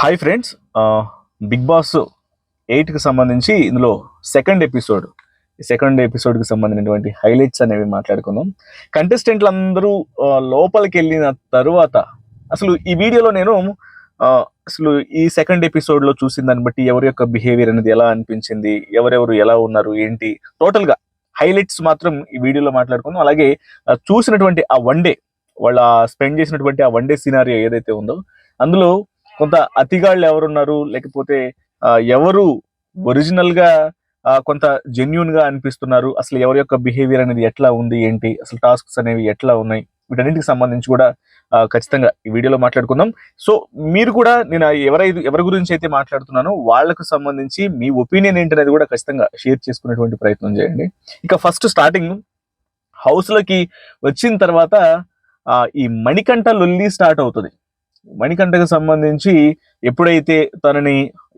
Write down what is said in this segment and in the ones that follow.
Hi friends. Big boss 8కి సంబంధించి ఇందులో second episode second ఎపిసోడ్కి సంబంధించినటువంటి హైలైట్స్ అనేవి మాట్లాడుకుందాం. కంటెస్టెంట్లు అందరూ లోపలికి వెళ్ళిన తరువాత అసలు ఈ వీడియోలో నేను అసలు ఈ సెకండ్ ఎపిసోడ్లో చూసిన దాన్ని బట్టి ఎవరి యొక్క బిహేవియర్ అనేది ఎలా అనిపించింది, ఎవరెవరు ఎలా ఉన్నారు, ఏంటి టోటల్గా హైలైట్స్ మాత్రం ఈ వీడియోలో మాట్లాడుకుందాం. అలాగే చూసినటువంటి ఆ వన్ డే వాళ్ళ స్పెండ్ చేసినటువంటి ఆ వన్ డే సినారియో ఏదైతే ఉందో అందులో కొంత అతిగాళ్ళు ఎవరున్నారు, లేకపోతే ఎవరు ఒరిజినల్ గా కొంత జెన్యున్ గా అనిపిస్తున్నారు, అసలు ఎవరి యొక్క బిహేవియర్ అనేది ఎట్లా ఉంది, ఏంటి అసలు టాస్క్స్ అనేవి ఎట్లా ఉన్నాయి, వీటన్నిటికి సంబంధించి కూడా ఖచ్చితంగా ఈ వీడియోలో మాట్లాడుకుందాం. సో మీరు కూడా నేను ఎవరి గురించి అయితే మాట్లాడుతున్నానో వాళ్ళకు సంబంధించి మీ ఒపీనియన్ ఏంటనేది కూడా ఖచ్చితంగా షేర్ చేసుకునేటువంటి ప్రయత్నం చేయండి. ఇక ఫస్ట్ స్టార్టింగ్ హౌస్ లోకి వచ్చిన తర్వాత ఈ మణికంఠ లొల్లి స్టార్ట్ అవుతుంది. మణికంఠకు సంబంధించి ఎప్పుడైతే తనని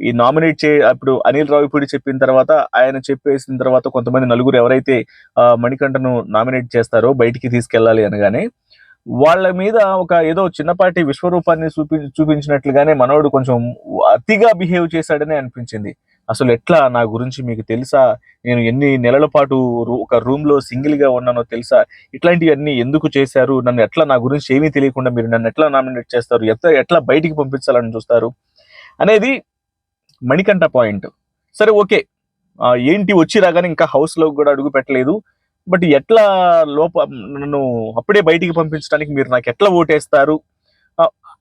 ఈ నామినేట్ అప్పుడు అనిల్ రావిపూడి చెప్పిన తర్వాత, ఆయన చెప్పేసిన తర్వాత కొంతమంది నలుగురు ఎవరైతే మణికంఠను నామినేట్ చేస్తారో బయటికి తీసుకెళ్ళాలి అనగానే వాళ్ళ మీద ఒక ఏదో చిన్నపాటి విశ్వరూపాన్ని చూపించినట్లుగానే మనోడు కొంచెం అతిగా బిహేవ్ చేశాడని అనిపించింది. అసలు ఎట్లా, నా గురించి మీకు తెలుసా, నేను ఎన్ని నెలల పాటు ఒక రూమ్ లో సింగిల్ గా ఉన్నానో తెలుసా, ఇట్లాంటివన్నీ ఎందుకు చేశారు, నన్ను ఎట్లా, నా గురించి ఏమీ తెలియకుండా మీరు నన్ను ఎట్లా నామినేట్ చేస్తారు, ఎట్లా బయటికి పంపించాలని చూస్తారు అనేది మణికంఠ పాయింట్. సరే ఓకే, ఏంటి వచ్చి రాగానే ఇంకా హౌస్ లో కూడా అడుగు పెట్టలేదు, బట్ ఎట్లా నన్ను అప్పుడే బయటికి పంపించడానికి మీరు నాకు ఎట్లా ఓటేస్తారు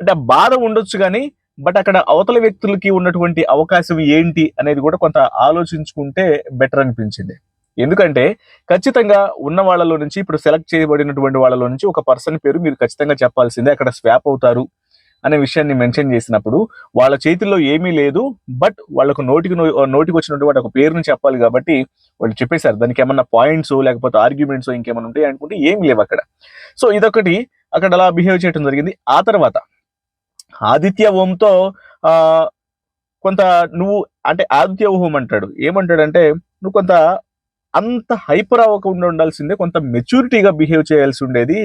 అంటే బాధ ఉండొచ్చు కానీ, బట్ అక్కడ అవతల వ్యక్తులకి ఉన్నటువంటి అవకాశం ఏంటి అనేది కూడా కొంత ఆలోచించుకుంటే బెటర్ అనిపించింది. ఎందుకంటే ఖచ్చితంగా ఉన్న వాళ్ళలో నుంచి, ఇప్పుడు సెలెక్ట్ చేయబడినటువంటి వాళ్ళలో నుంచి ఒక పర్సన్ పేరు మీరు ఖచ్చితంగా చెప్పాల్సిందే, అక్కడ స్వాప్ అవుతారు అనే విషయాన్ని మెన్షన్ చేసినప్పుడు వాళ్ళ చేతిలో ఏమీ లేదు, బట్ వాళ్ళకు నోటికి వచ్చినటువంటి ఒక పేరుని చెప్పాలి కాబట్టి వాళ్ళు చెప్పేశారు. దానికి ఏమన్నా పాయింట్స్ లేకపోతే ఆర్గ్యుమెంట్స్ ఇంకేమైనా ఉంటాయి అనుకుంటే ఏమి లేవు అక్కడ. సో ఇదొకటి అక్కడ అలా బిహేవ్ చేయడం జరిగింది. ఆ తర్వాత ఆదిత్య ఓంతో ఆ కొంత నువ్వు అంటే ఆదిత్య ఓం అంటాడు, ఏమంటాడంటే నువ్వు కొంత అంత హైపర్ అవ్వకుండా ఉండాల్సిందే, కొంత మెచ్యూరిటీగా బిహేవ్ చేయాల్సి ఉండేది,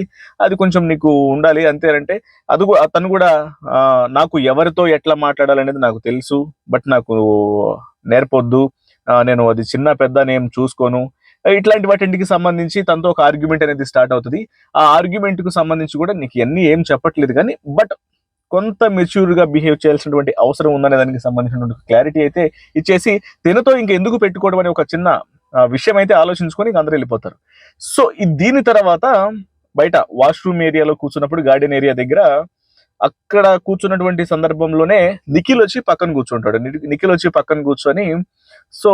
అది కొంచెం నీకు ఉండాలి అంతేనంటే. తను కూడా నాకు ఎవరితో ఎట్లా మాట్లాడాలనేది నాకు తెలుసు, బట్ నాకు నేర్పొద్దు, నేను అది చిన్న పెద్ద నేను చూసుకోను, ఇట్లాంటి వాటికి సంబంధించి తనతో ఒక ఆర్గ్యుమెంట్ అనేది స్టార్ట్ అవుతుంది. ఆ ఆర్గ్యుమెంట్ కు సంబంధించి కూడా నీకు అన్ని ఏం చెప్పట్లేదు కానీ, బట్ కొంత మెచ్యూర్ గా బిహేవ్ చేయాల్సినటువంటి అవసరం ఉందనే దానికి సంబంధించినటువంటి క్లారిటీ అయితే ఇచ్చేసి, తినతో ఇంకెందుకు పెట్టుకోవడం అనే ఒక చిన్న విషయం అయితే ఆలోచించుకొని అందరూ వెళ్ళిపోతారు. సో దీని తర్వాత బయట వాష్రూమ్ ఏరియాలో కూర్చున్నప్పుడు, గార్డెన్ ఏరియా దగ్గర అక్కడ కూర్చున్నటువంటి సందర్భంలోనే నిఖిల్ వచ్చి పక్కన కూర్చుంటాడు. నిఖిల్ వచ్చి పక్కన కూర్చొని, సో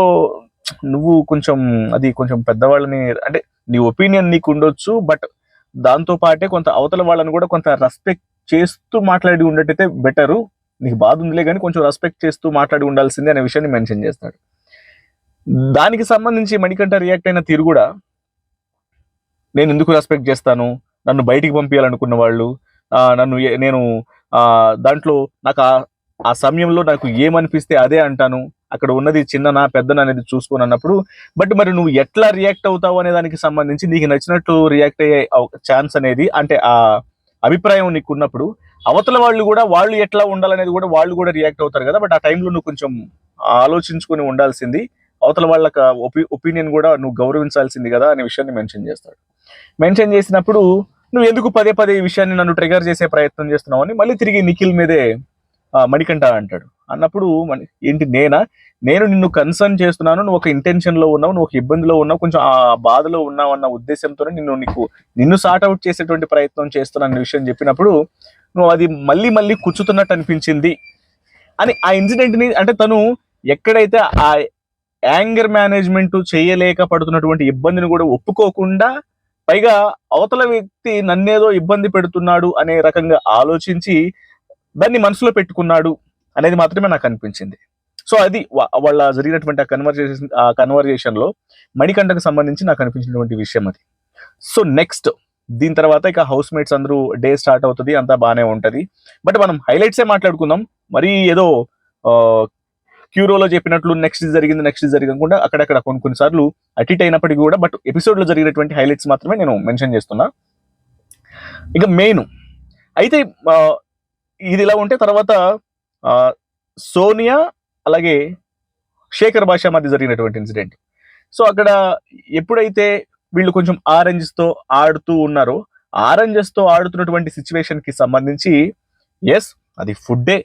నువ్వు కొంచెం అది కొంచెం పెద్దవాళ్ళని అంటే నీ ఒపీనియన్ నీకు ఉండొచ్చు, బట్ దాంతో పాటే కొంత అవతల వాళ్ళని కూడా కొంత రెస్పెక్ట్ చేస్తూ మాట్లాడి ఉండటైతే బెటరు, నీకు బాధ ఉందిలే కానీ కొంచెం రెస్పెక్ట్ చేస్తూ మాట్లాడి ఉండాల్సిందే అనే విషయాన్ని మెన్షన్ చేస్తాడు. దానికి సంబంధించి మణికంఠ రియాక్ట్ అయిన తీరు కూడా, నేను ఎందుకు రెస్పెక్ట్ చేస్తాను, నన్ను బయటికి పంపించాలనుకున్న వాళ్ళు నేను దాంట్లో నాకు ఆ సమయంలో నాకు ఏమనిపిస్తే అదే అంటాను, అక్కడ ఉన్నది చిన్ననా పెద్దనా అనేది చూసుకొని అన్నప్పుడు, బట్ మరి నువ్వు ఎట్లా రియాక్ట్ అవుతావు అనే దానికి సంబంధించి నీకు నచ్చినట్టు రియాక్ట్ అయ్యే ఛాన్స్ అనేది, అంటే ఆ అభిప్రాయం నీకు ఉన్నప్పుడు అవతల వాళ్ళు ఎట్లా ఉండాలనేది కూడా వాళ్ళు కూడా రియాక్ట్ అవుతారు కదా, బట్ ఆ టైంలో నువ్వు కొంచెం ఆలోచించుకొని ఉండాల్సింది, అవతల వాళ్ళకి ఒపీనియన్ కూడా నువ్వు గౌరవించాల్సింది కదా అనే విషయాన్ని మెన్షన్ చేస్తాడు. మెన్షన్ చేసినప్పుడు నువ్వు ఎందుకు పదే పదే ఈ విషయాన్ని నన్ను ట్రిగర్ చేసే ప్రయత్నం చేస్తున్నావు అని మళ్ళీ తిరిగి నిఖిల్ మీదే మణికంఠ అంటాడు. అన్నప్పుడు ఏంటి, నేను నిన్ను కన్సర్న్ చేస్తున్నాను, నువ్వు ఒక ఇంటెన్షన్ లో ఉన్నావు, నువ్వు ఒక ఇబ్బందిలో ఉన్నావు, కొంచెం ఆ బాధలో ఉన్నావు అన్న ఉద్దేశంతోనే నిన్ను సార్ట్ అవుట్ చేసేటువంటి ప్రయత్నం చేస్తున్నా విషయం చెప్పినప్పుడు నువ్వు అది మళ్ళీ మళ్ళీ కూర్చుతున్నట్టు అనిపించింది అని ఆ ఇన్సిడెంట్ ని, అంటే తను ఎక్కడైతే ఆ యాంగర్ మేనేజ్మెంట్ చేయలేక పడుతున్నటువంటి ఇబ్బందిని కూడా ఒప్పుకోకుండా, పైగా అవతల వ్యక్తి నన్నేదో ఇబ్బంది పెడుతున్నాడు అనే రకంగా ఆలోచించి దాన్ని మనసులో పెట్టుకున్నాడు అనేది మాత్రమే నాకు అనిపించింది. సో అది వాళ్ళ జరిగినటువంటి ఆ కన్వర్జేషన్ లో మణికంఠకు సంబంధించి నాకు అనిపించినటువంటి విషయం అది. సో నెక్స్ట్ దీని తర్వాత ఇక హౌస్ మేట్స్ అందరూ డే స్టార్ట్ అవుతుంది, అంతా బాగానే ఉంటది, బట్ మనం హైలైట్సే మాట్లాడుకుందాం. మరీ ఏదో క్యూరోలో చెప్పినట్లు నెక్స్ట్ జరిగింది అనుకుంటా అక్కడక్కడ కొన్నిసార్లు అటిట్ అయినప్పటికీ కూడా, బట్ ఎపిసోడ్ లో జరిగినటువంటి హైలైట్స్ మాత్రమే నేను మెన్షన్ చేస్తున్నా. ఇక మెయిన్ అయితే ఇది ఇలా ఉంటే తర్వాత సోనియా అలాగే శేఖర్ భాష మధ్య జరిగినటువంటి ఇన్సిడెంట్. సో అక్కడ ఎప్పుడైతే వీళ్ళు కొంచెం ఆరెంజెస్ తో ఆడుతూ ఉన్నారో, ఆరెంజెస్ తో ఆడుతున్నటువంటి సిచ్యువేషన్ కి సంబంధించి ఎస్ అది ఫుడ్డే.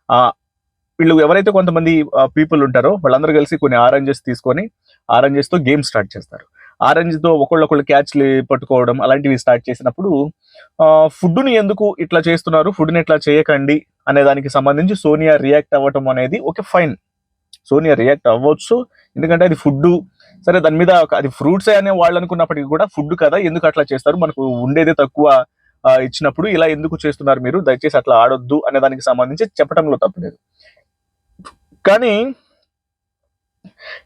ఆ వీళ్ళు ఎవరైతే కొంతమంది పీపుల్ ఉంటారో వాళ్ళందరూ కలిసి కొన్ని ఆరెంజెస్ తీసుకొని ఆరెంజెస్ తో గేమ్ స్టార్ట్ చేస్తారు. ఆరెంజ్ తో ఒకళ్ళొకళ్ళు క్యాచ్లు పట్టుకోవడం అలాంటివి స్టార్ట్ చేసినప్పుడు ఫుడ్ని ఎందుకు ఇట్లా చేస్తున్నారు, ఫుడ్ని ఇట్లా చేయకండి అనే దానికి సంబంధించి సోనియా రియాక్ట్ అవ్వటం అనేది ఓకే ఫైన్. సోనియా రియాక్ట్ అవ్వచ్చు, ఎందుకంటే అది ఫుడ్. సరే దాని మీద అది ఫ్రూట్స్ అనే వాళ్ళు అనుకున్నప్పటికీ కూడా ఫుడ్ కదా, ఎందుకు అట్లా చేస్తారు, మనకు ఉండేదే తక్కువ ఇచ్చినప్పుడు ఇలా ఎందుకు చేస్తున్నారు మీరు, దయచేసి అట్లా ఆడొద్దు అనే దానికి సంబంధించి చెప్పడంలో తప్పలేదు. కానీ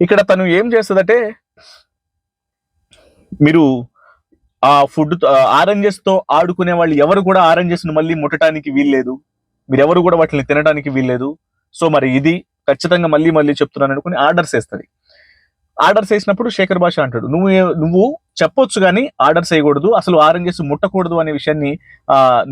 ఇక్కడ తను ఏం చేస్తుందంటే, మీరు ఆ ఫుడ్ ఆరెంజెస్ తో ఆడుకునే వాళ్ళు ఎవరు కూడా ఆరెంజెస్ ను మళ్ళీ ముట్టడానికి వీల్లేదు, మీరు ఎవరు కూడా వాటిని తినడానికి వీల్లేదు. సో మరి ఇది ఖచ్చితంగా మళ్ళీ మళ్ళీ చెప్తున్నాను అనుకుని ఆర్డర్స్ వేస్తుంది. ఆర్డర్స్ వేసినప్పుడు శేఖర్ భాష అంటాడు, నువ్వు చెప్పొచ్చు కానీ ఆర్డర్స్ వేయకూడదు, అసలు ఆరెంజెస్ ముట్టకూడదు అనే విషయాన్ని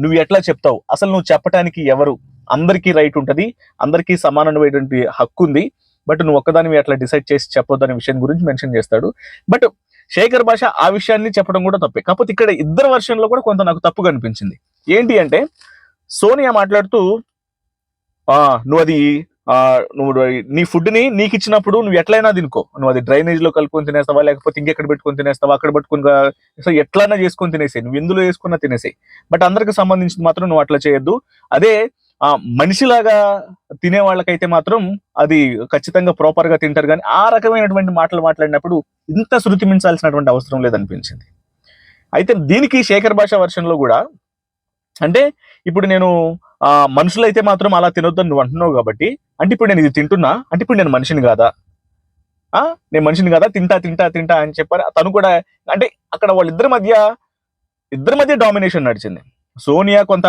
నువ్వు ఎట్లా చెప్తావు, అసలు నువ్వు చెప్పడానికి ఎవరు, అందరికీ రైట్ ఉంటది, అందరికీ సమానమైనటువంటి హక్కు ఉంది, బట్ నువ్వు ఒక్కదానివి అట్లా డిసైడ్ చేసి చెప్పొద్దు అనే విషయం గురించి మెన్షన్ చేస్తాడు. బట్ శేఖర్ భాష ఆ విషయాన్ని చెప్పడం కూడా తప్పే. కాకపోతే ఇక్కడ ఇద్దరు వర్షన్ లో కూడా కొంత నాకు తప్పుగా అనిపించింది. ఏంటి అంటే సోనియా మాట్లాడుతూ నువ్వు అది నువ్వు నీ ఫుడ్ ని నీకు ఇచ్చినప్పుడు నువ్వు ఎట్లయినా తినుకో, నువ్వు అది డ్రైనేజ్ లో కలుపుకొని తినేస్తావా, లేకపోతే ఇంకెక్కడ పెట్టుకొని తినేస్తావా, అక్కడ పెట్టుకుని ఎట్లయినా చేసుకొని తినేసాయి, నువ్వు ఎందులో వేసుకున్నా తినేసాయి, బట్ అందరికి సంబంధించి మాత్రం నువ్వు అట్లా చేయొద్దు. అదే మనిషిలాగా తినే వాళ్ళకైతే మాత్రం అది ఖచ్చితంగా ప్రాపర్ గా తింటారు. కానీ ఆ రకమైనటువంటి మాటలు మాట్లాడినప్పుడు ఇంత శృతి మించాల్సినటువంటి అవసరం లేదనిపించింది. అయితే దీనికి శేఖర్ భాష వర్షన్ లో కూడా అంటే ఇప్పుడు నేను మనుషులైతే మాత్రం అలా తినొద్దని నువ్వు అంటున్నావు కాబట్టి, అంటే ఇప్పుడు నేను ఇది తింటున్నా అంటే ఇప్పుడు నేను మనిషిని కాదా, నేను మనిషిని కాదా, తింటా తింటా తింటా అని చెప్పారు తను కూడా. అంటే అక్కడ వాళ్ళిద్దరి మధ్య డామినేషన్ నడిచింది. సోనియా కొంత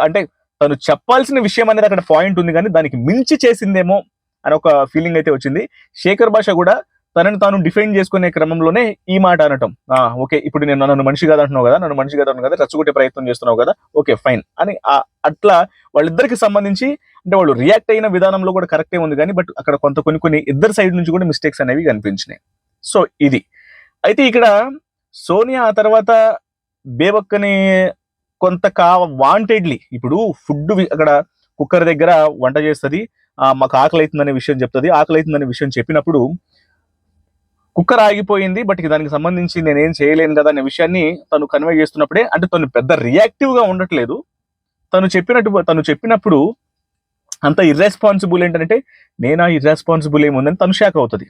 అంటే తను చెప్పాల్సిన విషయం అనేది అక్కడ పాయింట్ ఉంది, కానీ దానికి మించి చేసిందేమో అని ఒక ఫీలింగ్ అయితే వచ్చింది. శేఖర్ భాష కూడా తనని తాను డిఫైన్ చేసుకునే క్రమంలోనే ఈ మాట అనటం, ఓకే ఇప్పుడు నేను నన్ను మనిషి కాదు అంటున్నావు కదా, నన్ను మనిషి కాదు కదా, రెచ్చగొట్టే ప్రయత్నం చేస్తున్నావు కదా, ఓకే ఫైన్ అని అట్లా వాళ్ళిద్దరికి సంబంధించి అంటే వాళ్ళు రియాక్ట్ అయిన విధానంలో కూడా కరెక్టే ఉంది, కానీ బట్ అక్కడ కొన్ని ఇద్దరు సైడ్ నుంచి కూడా మిస్టేక్స్ అనేవి కనిపించినాయి. సో ఇది అయితే ఇక్కడ సోనియా ఆ తర్వాత బేబక్కని కొంత వాంటెడ్లీ ఇప్పుడు ఫుడ్ అక్కడ కుక్కర్ దగ్గర వంట చేస్తుంది, మాకు ఆకలి అవుతుందనే విషయం చెప్తుంది. ఆకలి అవుతుందనే విషయం చెప్పినప్పుడు కుక్కర్ ఆగిపోయింది, బట్ దానికి సంబంధించి నేనేం చేయలేను కదా అనే విషయాన్ని తను కన్వే చేస్తున్నప్పుడే, అంటే తను పెద్ద రియాక్టివ్ గా ఉండట్లేదు, తను చెప్పినప్పుడు అంత ఇర్రెస్పాన్సిబుల్ ఏంటంటే నేనా ఇర్రెస్పాన్సిబుల్ ఏముందని తను షాక్ అవుతుంది.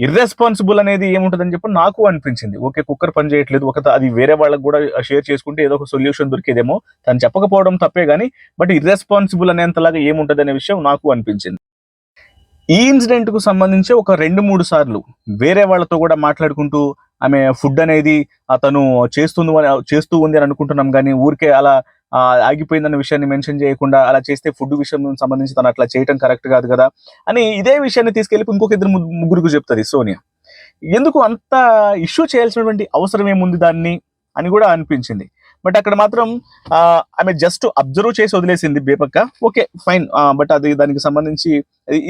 ఇర్రెస్పాన్సిబుల్ అనేది ఏముంటుందని చెప్పి నాకు అనిపించింది. ఓకే కుక్కర్ పని చేయట్లేదు, అది వేరే వాళ్ళకి కూడా షేర్ చేసుకుంటే ఏదో ఒక సొల్యూషన్ దొరికేదేమో, తను చెప్పకపోవడం తప్పే కానీ బట్ ఇర్రెస్పాన్సిబుల్ అనేంతలాగా ఏముంటది అనే విషయం నాకు అనిపించింది. ఈ ఇన్సిడెంట్ కు సంబంధించి ఒక 2-3 సార్లు వేరే వాళ్ళతో కూడా మాట్లాడుకుంటూ ఆమె ఫుడ్ అనేది అతను చేస్తూ ఉంది అని అనుకుంటున్నాం, కానీ ఊరికే అలా ఆగిపోయిందన్న విషయాన్ని మెన్షన్ చేయకుండా అలా చేస్తే ఫుడ్ విషయం సంబంధించి తను అట్లా చేయటం కరెక్ట్ కాదు కదా అని ఇదే విషయాన్ని తీసుకెళ్లి ఇంకొక ఇద్దరు ముగ్గురికి చెప్తుంది సోనియా. ఎందుకు అంత ఇష్యూ చేయాల్సినటువంటి అవసరం ఏముంది దాన్ని అని కూడా అనిపించింది. బట్ అక్కడ మాత్రం ఆమె జస్ట్ అబ్జర్వ్ చేసి వదిలేసింది బేపక్క, ఓకే ఫైన్. బట్ అది దానికి సంబంధించి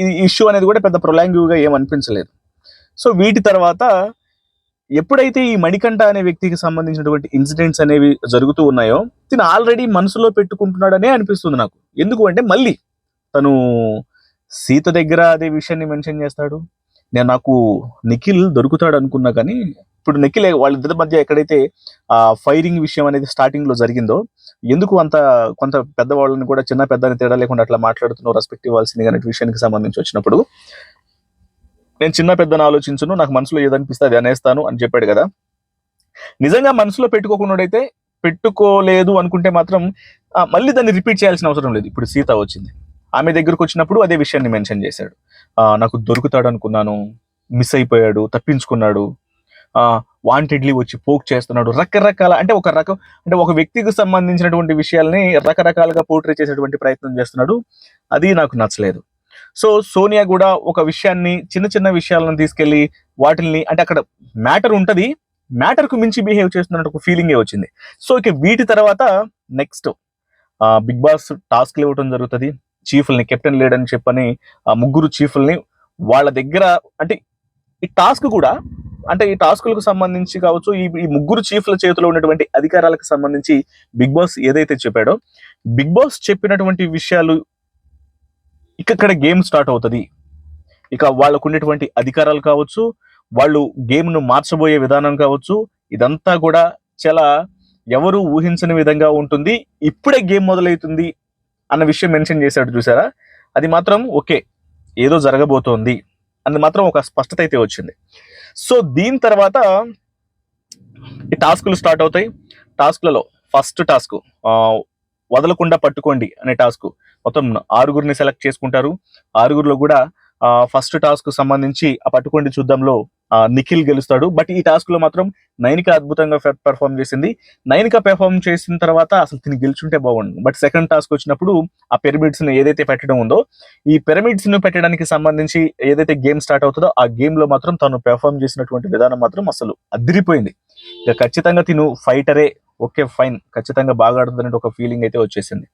ఈ ఇష్యూ అనేది కూడా పెద్ద ప్రొలాంగివ్ గా ఏం అనిపించలేదు. సో వీటి తర్వాత ఎప్పుడైతే ఈ మణికంఠ అనే వ్యక్తికి సంబంధించినటువంటి ఇన్సిడెంట్స్ అనేవి జరుగుతూ ఉన్నాయో తిను ఆల్రెడీ మనసులో పెట్టుకుంటున్నాడనే అనిపిస్తుంది నాకు. ఎందుకు అంటే మళ్ళీ తను సీత దగ్గర అదే విషయాన్ని మెన్షన్ చేస్తాడు, నాకు నిఖిల్ దొరుకుతాడు అనుకున్నా, కానీ ఇప్పుడు నిఖిల్ వాళ్ళిద్దరి మధ్య ఎక్కడైతే ఫైరింగ్ విషయం అనేది స్టార్టింగ్ లో జరిగిందో, ఎందుకు కొంత పెద్దవాళ్ళని కూడా చిన్న పెద్దని తేడా లేకుండా అట్లా మాట్లాడుతున్నావు, రెస్పెక్ట్ ఇవ్వాల్సింది అనే విషయానికి సంబంధించి వచ్చినప్పుడు నేను చిన్న పెద్దని ఆలోచించును, నాకు మనసులో ఏదనిపిస్తే అది అనేస్తాను అని చెప్పాడు కదా. నిజంగా మనసులో పెట్టుకోలేదు అనుకుంటే మాత్రం మళ్ళీ దాన్ని రిపీట్ చేయాల్సిన అవసరం లేదు. ఇప్పుడు సీత వచ్చింది, ఆమె దగ్గరకు వచ్చినప్పుడు అదే విషయాన్ని మెన్షన్ చేశాడు, నాకు దొరుకుతాడు అనుకున్నాను, మిస్ అయిపోయాడు, తప్పించుకున్నాడు, వాంటెడ్లీ వచ్చి పోక్ చేస్తున్నాడు, రకరకాల అంటే ఒక వ్యక్తికి సంబంధించినటువంటి విషయాల్ని రకరకాలుగా పోర్ట్రే చేసేటువంటి ప్రయత్నం చేస్తున్నాడు. అది నాకు నచ్చలేదు. సో సోనియా కూడా ఒక విషయాన్ని చిన్న విషయాలను తీసుకెళ్లి వాటిల్ని అంటే అక్కడ మ్యాటర్ ఉంటది, మ్యాటర్ కు మించి బిహేవ్ చేస్తున్నట్టు ఒక ఫీలింగే వచ్చింది. సో ఇక వీటి తర్వాత నెక్స్ట్ బిగ్ బాస్ టాస్క్లు ఇవ్వడం జరుగుతుంది. చీఫ్లని, కెప్టెన్ లీడ్ అని చెప్పని ఆ ముగ్గురు చీఫ్లని వాళ్ళ దగ్గర, అంటే ఈ టాస్క్ కూడా, అంటే ఈ టాస్కులకు సంబంధించి కావచ్చు, ఈ ముగ్గురు చీఫ్ల చేతిలో ఉన్నటువంటి అధికారాలకు సంబంధించి బిగ్ బాస్ ఏదైతే చెప్పాడో, బిగ్ బాస్ చెప్పినటువంటి విషయాలు ఇక్కడ గేమ్ స్టార్ట్ అవుతుంది. ఇక వాళ్ళకు ఉన్నటువంటి అధికారాలు కావచ్చు, వాళ్ళు గేమ్ ను మార్చబోయే విధానం కావచ్చు, ఇదంతా కూడా చాలా ఎవరు ఊహించని విధంగా ఉంటుంది. ఇప్పుడే గేమ్ మొదలవుతుంది అన్న విషయం మెన్షన్ చేశాడు చూసారా, అది మాత్రం ఓకే, ఏదో జరగబోతోంది అని మాత్రం ఒక స్పష్టత అయితే వచ్చింది. సో దీని తర్వాత ఈ టాస్కులు స్టార్ట్ అవుతాయి. టాస్క్లలో ఫస్ట్ టాస్క్ వదలకుండా పట్టుకోండి అనే టాస్క్. మొత్తం 6గురిని సెలెక్ట్ చేసుకుంటారు. 6గురిలో కూడా ఫస్ట్ టాస్క్ సంబంధించి ఆ పట్టుకోండి చూద్దాంలో నిఖిల్ గెలుస్తాడు. బట్ ఈ టాస్క్ లో మాత్రం నైనిక అద్భుతంగా పెర్ఫామ్ చేసింది. నైనిక పెర్ఫామ్ చేసిన తర్వాత అసలు తిని గెలుచుంటే బాగుండు. బట్ సెకండ్ టాస్క్ వచ్చినప్పుడు ఆ పిరమిడ్స్ ని ఏదైతే పెట్టడం ఉందో, ఈ పిరమిడ్స్ ను పెట్టడానికి సంబంధించి ఏదైతే గేమ్ స్టార్ట్ అవుతుందో ఆ గేమ్ లో మాత్రం తను పెర్ఫామ్ చేసినటువంటి విధానం మాత్రం అసలు అదిరిపోయింది. ఇక ఖచ్చితంగా తిను ఫైటరే, ఓకే ఫైన్, ఖచ్చితంగా బాగా ఆడుతుంది ఒక ఫీలింగ్ అయితే వచ్చేసింది.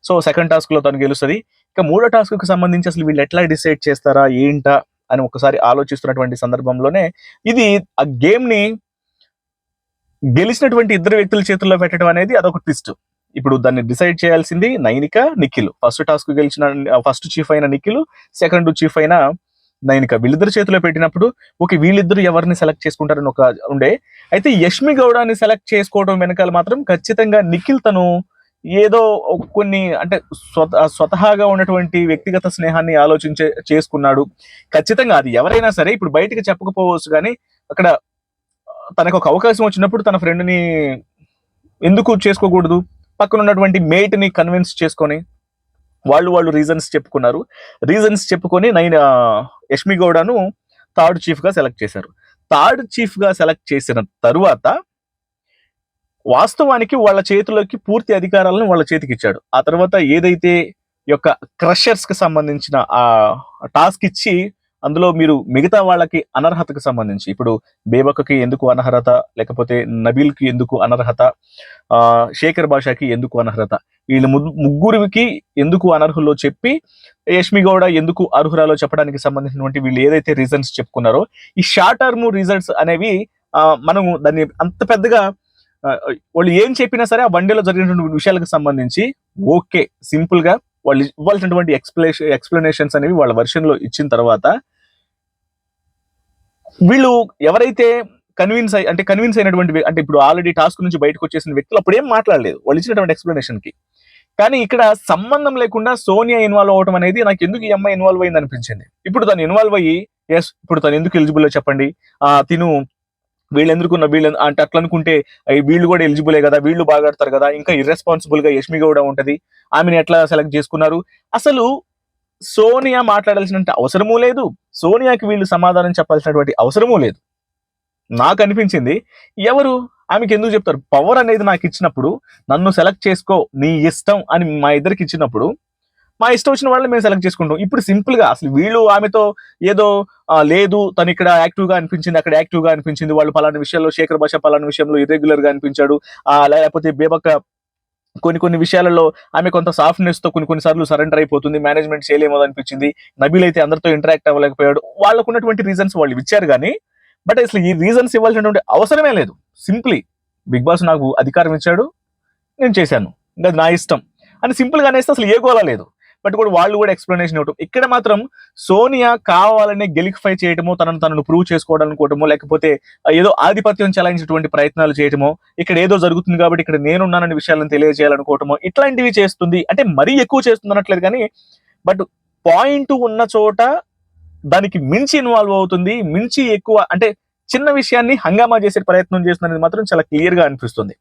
సో సెకండ్ టాస్క్ లో తను గెలుస్తుంది. ఇక మూడో టాస్క్ కి సంబంధించి అసలు వీళ్ళు ఎట్లా డిసైడ్ చేస్తారా ఏంటా అని ఒకసారి ఆలోచిస్తున్నటువంటి సందర్భంలోనే ఇది ఆ గేమ్ ని గెలిచినటువంటి ఇద్దరు వ్యక్తుల చేతుల్లో పెట్టడం అనేది అదొక ట్విస్ట్. ఇప్పుడు దాన్ని డిసైడ్ చేయాల్సింది నైనిక, నిఖిల్. ఫస్ట్ టాస్క్ గెలిచిన ఫస్ట్ చీఫ్ అయిన నిఖిల్, సెకండ్ చీఫ్ అయిన నైనిక, వీళ్ళిద్దరు చేతిలో పెట్టినప్పుడు ఓకే వీళ్ళిద్దరు ఎవరిని సెలెక్ట్ చేసుకుంటారని ఒక ఉండే. అయితే యష్మి గౌడాని సెలెక్ట్ చేసుకోవడం వెనకాల మాత్రం ఖచ్చితంగా నిఖిల్ తను ఏదో కొన్ని అంటే స్వతహాగా ఉన్నటువంటి వ్యక్తిగత స్నేహాన్ని చేసుకున్నాడు. ఖచ్చితంగా అది ఎవరైనా సరే ఇప్పుడు బయటికి చెప్పకపోవచ్చు, కానీ అక్కడ తనకు ఒక అవకాశం వచ్చినప్పుడు తన ఫ్రెండ్ని ఎందుకు చేసుకోకూడదు, పక్కన ఉన్నటువంటి మేట్ ని కన్విన్స్ చేసుకొని వాళ్ళు రీజన్స్ చెప్పుకున్నారు. రీజన్స్ చెప్పుకొని యష్మి గౌడను థర్డ్ చీఫ్ గా సెలెక్ట్ చేశారు. థర్డ్ చీఫ్ గా సెలెక్ట్ చేసిన తరువాత వాస్తవానికి వాళ్ళ చేతిలోకి పూర్తి అధికారాలను వాళ్ళ చేతికి ఇచ్చాడు. ఆ తర్వాత ఏదైతే యొక్క క్రషర్స్ కి సంబంధించిన ఆ టాస్క్ ఇచ్చి అందులో మీరు మిగతా వాళ్ళకి అనర్హతకు సంబంధించి, ఇప్పుడు బేబక్కకి ఎందుకు అనర్హత, లేకపోతే నబీల్ కి ఎందుకు అనర్హత, శేఖర్ భాషకి ఎందుకు అనర్హత, వీళ్ళు ముగ్గురికి ఎందుకు అనర్హులో చెప్పి యష్మి గౌడ ఎందుకు అర్హురాలో చెప్పడానికి సంబంధించినటువంటి వీళ్ళు ఏదైతే రీజన్స్ చెప్పుకున్నారో, ఈ షార్ట్ టర్మ్ రిజల్ట్స్ అనేవి మనము దాన్ని అంత పెద్దగా వాళ్ళు ఏం చెప్పినా సరే ఆ వన్డేలో జరిగినటువంటి విషయాలకు సంబంధించి ఓకే సింపుల్ గా వాళ్ళు ఇవ్వాల్సినటువంటి ఎక్స్ప్లెనేషన్స్ అనేవి వాళ్ళ వర్షన్ లో ఇచ్చిన తర్వాత వీళ్ళు ఎవరైతే కన్విన్స్ అయినటువంటి, అంటే ఇప్పుడు ఆల్రెడీ టాస్క్ నుంచి బయటకు వచ్చేసిన వ్యక్తులు అప్పుడు ఏం మాట్లాడలేదు వాళ్ళు ఇచ్చినటువంటి ఎక్స్ప్లెనేషన్ కి. కానీ ఇక్కడ సంబంధం లేకుండా సోనియా ఇన్వాల్వ్ అవడం అనేది నాకు ఎందుకు ఈ అమ్మాయి ఇన్వాల్వ్ అయింది అనిపించింది. ఇప్పుడు తను ఇన్వాల్వ్ అయ్యి ఇప్పుడు తను ఎందుకు ఎలిజిబుల్ చెప్పండి, తిను వీళ్ళు అంటే అట్లా అనుకుంటే వీళ్ళు కూడా ఎలిజిబులే కదా, వీళ్ళు బాగా ఆడతారు కదా, ఇంకా ఇర్రెస్పాన్సిబుల్ గా యష్మి గౌడ ఉంటది, ఆమెను ఎట్లా సెలెక్ట్ చేసుకున్నారు, అసలు సోనియా మాట్లాడాల్సిన అవసరమూ లేదు, సోనియాకి వీళ్ళు సమాధానం చెప్పాల్సినటువంటి అవసరమూ లేదు. నాకు అనిపించింది ఎవరు ఆమెకి ఎందుకు చెప్తారు, పవర్ అనేది నాకు ఇచ్చినప్పుడు నన్ను సెలెక్ట్ చేసుకో నీ ఇష్టం అని మా ఇద్దరికి ఇచ్చినప్పుడు మా ఇష్టం వచ్చిన వాళ్ళని మేము సెలెక్ట్ చేసుకుంటాం. ఇప్పుడు సింపుల్ గా అసలు వీళ్ళు ఆమెతో ఏదో లేదు తను ఇక్కడ యాక్టివ్ గా అనిపించింది, అక్కడ యాక్టివ్ గా అనిపించింది, వాళ్ళు పలానా విషయంలో శేఖర్ భాష పలానా విషయంలో ఇర్రెగ్యులర్ గా అనిపించాడు, లేకపోతే బేబక్క కొన్ని విషయాలలో ఆమె కొంత సాఫ్ట్నెస్ తో కొన్ని సార్లు సరెండర్ అయిపోతుంది, మేనేజ్మెంట్ చేయలేమో అనిపించింది, నబీల్ అయితే అందరితో ఇంటరాక్ట్ అవ్వలేకపోయాడు, వాళ్ళకు ఉన్నటువంటి రీజన్స్ వాళ్ళు ఇచ్చారు. కానీ బట్ అసలు ఈ రీజన్స్ ఇవ్వాల్సినటువంటి అవసరమే లేదు. సింప్లీ బిగ్ బాస్ నాకు అధికారం ఇచ్చాడు, నేను చేశాను, ఇంకా నా ఇష్టం అని సింపుల్ గా అనేస్తే అసలు ఏ గోలా లేదు. బట్ కూడా వాళ్ళు కూడా ఎక్స్ప్లెనేషన్ ఇవ్వటం, ఇక్కడ మాత్రం సోనియా కావాలనే గెలిఫై చేయటమో, తనను ప్రూవ్ చేసుకోవడాలనుకోవటమో, లేకపోతే ఏదో ఆధిపత్యం చెలాయించేటువంటి ప్రయత్నాలు చేయటమో, ఇక్కడ ఏదో జరుగుతుంది కాబట్టి ఇక్కడ నేనున్నానని విషయాలను తెలియజేయాలనుకోవటమో, ఇట్లాంటివి చేస్తుంది. అంటే మరీ ఎక్కువ చేస్తుంది అనట్లేదు కానీ, బట్ పాయింట్ ఉన్న చోట దానికి మించి ఇన్వాల్వ్ అవుతుంది, మించి ఎక్కువ అంటే చిన్న విషయాన్ని హంగామా చేసే ప్రయత్నం చేస్తుంది మాత్రం చాలా క్లియర్ గా అనిపిస్తుంది.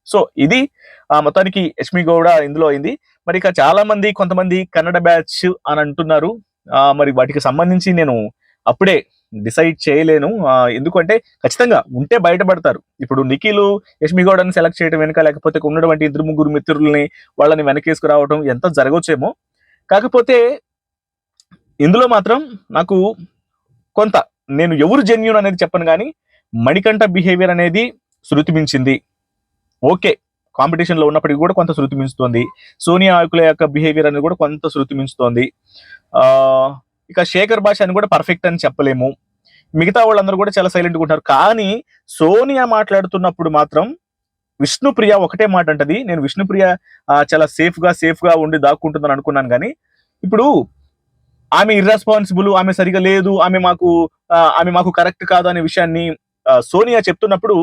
సో ఇది మొత్తానికి యష్మి గౌడ ఇందులో అయింది. మరి ఇక చాలా మంది కొంతమంది కన్నడ బ్యాచ్ అని అంటున్నారు. మరి వాటికి సంబంధించి నేను అప్పుడే డిసైడ్ చేయలేను, ఎందుకంటే ఖచ్చితంగా ఉంటే బయటపడతారు. ఇప్పుడు నిఖిల్ యష్మి గౌడని సెలెక్ట్ చేయడం వెనుక, లేకపోతే ఉన్నటువంటి 2-3 మిత్రుల్ని వాళ్ళని వెనకేసుకురావడం ఎంత జరగవచ్చేమో. కాకపోతే ఇందులో మాత్రం నాకు కొంత, నేను ఎవరు జెన్యూన్ అనేది చెప్పను కానీ మణికంఠ బిహేవియర్ అనేది శృతి మించింది. ఓకే కాంపిటీషన్ లో ఉన్నప్పటికీ కూడా కొంత శృతి మించుతోంది. సోనియా ఆకుల యొక్క బిహేవియర్ అనేది కూడా కొంత శృతి మించుతోంది. ఆ ఇక శేఖర్ భాష అని కూడా పర్ఫెక్ట్ అని చెప్పలేము. మిగతా వాళ్ళందరూ కూడా చాలా సైలెంట్ గా ఉంటారు. కానీ సోనియా మాట్లాడుతున్నప్పుడు మాత్రం విష్ణుప్రియ ఒకటే మాట అంటది. నేను విష్ణుప్రియ చాలా సేఫ్ గా ఉండి దాక్కుంటుందని అనుకున్నాను. కానీ ఇప్పుడు ఆమె ఇర్రెస్పాన్సిబుల్, ఆమె సరిగా లేదు, ఆమె మాకు కరెక్ట్ కాదు అనే విషయాన్ని సోనియా చెప్తున్నప్పుడు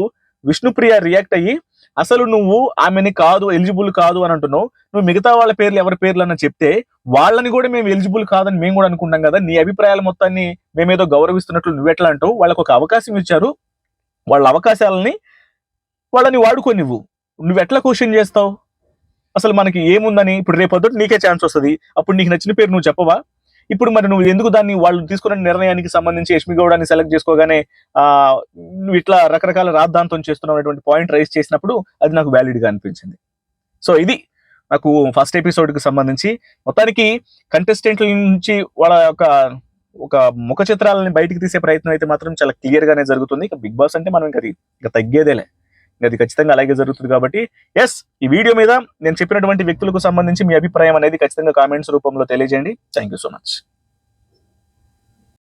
విష్ణుప్రియ రియాక్ట్ అయ్యి, అసలు నువ్వు ఆమెని కాదు, ఎలిజిబుల్ కాదు అని అంటున్నావు, నువ్వు మిగతా వాళ్ళ పేర్లు ఎవరి పేర్లు అని చెప్తే వాళ్ళని కూడా మేము ఎలిజిబుల్ కాదని మేము కూడా అనుకుంటాం కదా, నీ అభిప్రాయాల మొత్తాన్ని మేమేదో గౌరవిస్తున్నట్లు నువ్వెట్లా అంటావు? వాళ్ళకు ఒక అవకాశం ఇచ్చారు, వాళ్ళ అవకాశాలని వాళ్ళని వాడుకోనివ్వు, నువ్వెట్లా క్వశ్చన్ చేస్తావు? అసలు మనకి ఏముందని? ఇప్పుడు రేపొద్దు నీకే ఛాన్స్ వస్తుంది, అప్పుడు నీకు నచ్చిన పేరు నువ్వు చెప్పవా? ఇప్పుడు మరి నువ్వు ఎందుకు దాన్ని వాళ్ళు తీసుకున్న నిర్ణయానికి సంబంధించి యష్మి గౌడాన్ని సెలెక్ట్ చేసుకోగానే నువ్వు ఇట్లా రకరకాల రాద్ధాంతం చేస్తున్నావు అనేటువంటి పాయింట్ రైజ్ చేసినప్పుడు అది నాకు వ్యాలిడ్ గా అనిపించింది. సో ఇది నాకు ఫస్ట్ ఎపిసోడ్ కి సంబంధించి. మొత్తానికి కంటెస్టెంట్ల నుంచి వాళ్ళ యొక్క ఒక ముఖ చిత్రాలని బయటికి తీసే ప్రయత్నం అయితే మాత్రం చాలా క్లియర్ గానే జరుగుతుంది. ఇక బిగ్ బాస్ అంటే మనం ఇంకా తగ్గేదేలే, అది ఖచ్చితంగా అలాగే జరుగుతుంది. కాబట్టి ఎస్, ఈ వీడియో మీద నేను చెప్పినటువంటి వ్యక్తులకు సంబంధించి మీ అభిప్రాయం అనేది ఖచ్చితంగా కామెంట్స్ రూపంలో తెలియజేయండి. Thank you so much.